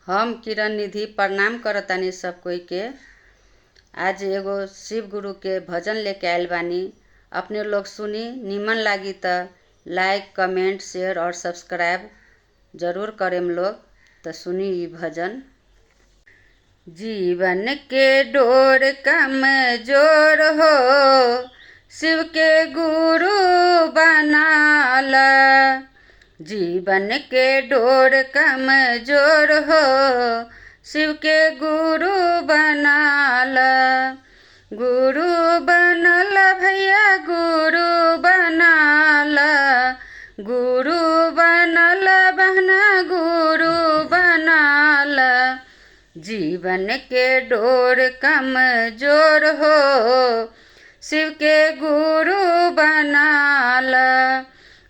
हम किरण निधि प्रणाम करतानी सब कोई के। आज एगो शिव गुरु के भजन लेके आयल बानी। अपने लोग सुनी, निमन लागी त लाइक कमेंट शेयर और सब्सक्राइब जरूर करेम लोग। तो सुनी ई भजन। जीवन के डोर कमजोर हो, शिव के गुरु बनाल। जीवन के डोर कमजोर हो, शिव के गुरु बनाल। गुरु बनल भैया गुरु बनाल, गुरु बनल बहना गुरु बनाल। जीवन के डोर कमजोर हो, शिव के गुरु बनाल।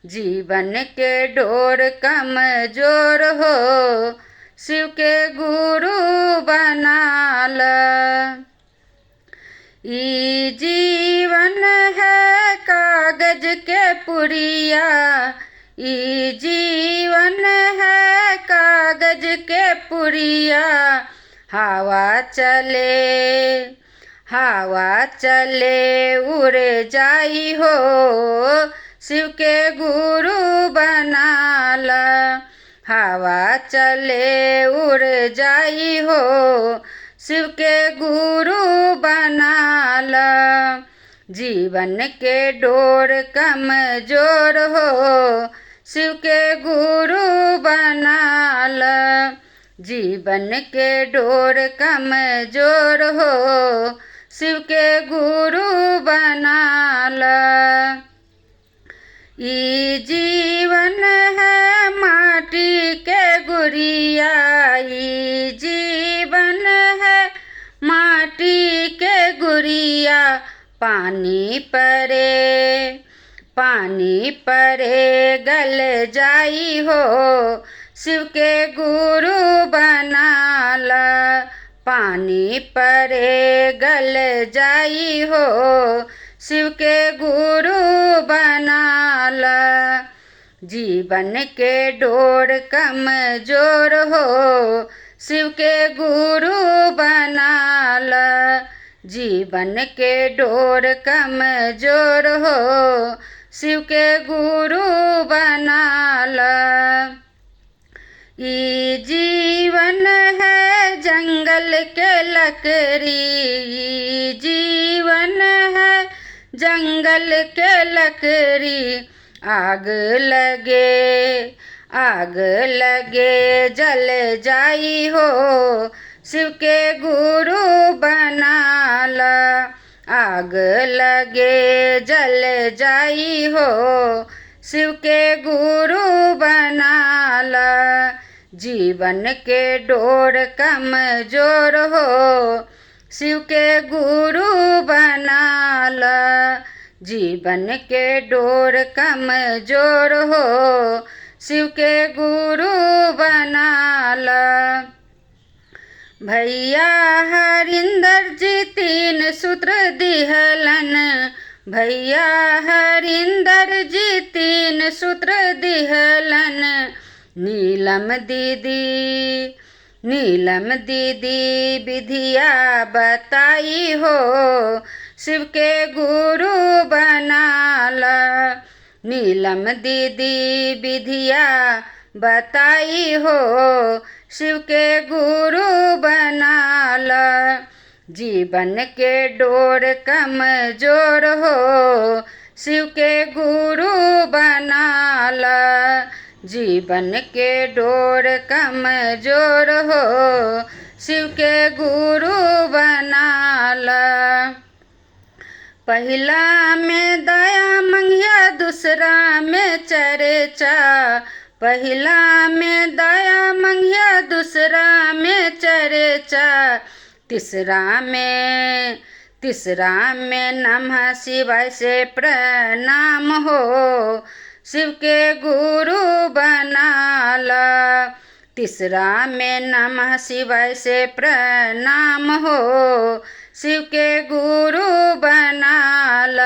जीवन के डोर कमजोर हो, शिव के गुरु बनाल। ई जीवन है कागज के पुड़िया, ई जीवन है कागज के पुड़िया। हवा चले उड़ जाई हो, शिव के गुरु बनाल। हवा चले उड़ जाई हो, शिव के गुरु बनाल। जीवन के डोर कमजोर हो, शिव के गुरु बनाल। जीवन के डोर कमजोर हो, शिव के गुरु बनाल। ई जीवन है माटी के गुड़िया, ई जीवन है माटी के गुड़िया। पानी परे गल जाई हो, शिव के गुरु बनाल। पानी परे गल जाई हो, शिव के गुरु बनाल। जीवन के डोर कमजोर हो, शिव के गुरु बनाल। जीवन के डोर कमजोर हो, शिव के गुरु बनाल। ई जीवन है जंगल के लकड़ी, ई जीवन है जंगल के लकड़ी। आग लगे जल जाई हो, शिव के गुरु बनाल। आग लगे जल जाई हो, शिव के गुरु बनाल। जीवन के डोर कमजोर हो, शिव के गुरु बनाल। जीवन के डोर कमजोर हो, शिव के गुरु बनाल। भैया हरिंदर जी 3 सूत्र दिहलन, भैया हरिंदर जी 3 सूत्र दिहलन। नीलम दीदी विधिया बताई हो, शिव के गुरु बनाल। नीलम दीदी विधिया बताई हो, शिव के गुरु बनाल। जीवन के डोर कमजोर हो, शिव के गुरु बनाल। जीवन के डोर कमजोर हो, शिव के गुरु बनाल। पहिला में दया मंगिया, दूसरा में चर्चा। पहिला में दया मंगिया, दूसरा में चर्चा। तीसरा में नमः शिवाय से प्रणाम हो, शिव के गुरु बनाल। तीसरा में नमः शिवाय से प्रणाम हो, शिव के गुरु बनाल।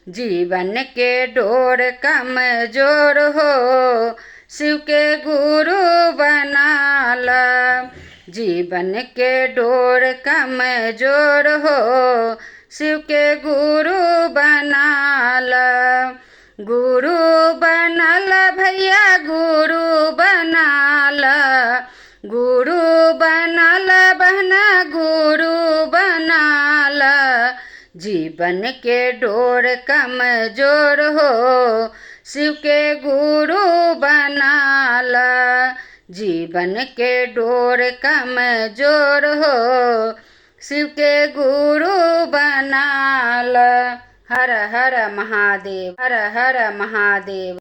जीवन के डोर कमजोर हो, शिव के गुरु बनाला। जीवन के डोर कमजोर हो शिव के गुरु बनाल। गुरु बनाल भैया गुरु बनाल। गुरु बनाल बहना गुरु बनाल। जीवन के डोर कमजोर हो शिव के गुरु बनाल। जीवन के डोर कमजोर हो शिव के गुरु बनाल। हर हर महादेव, हर हर महादेव।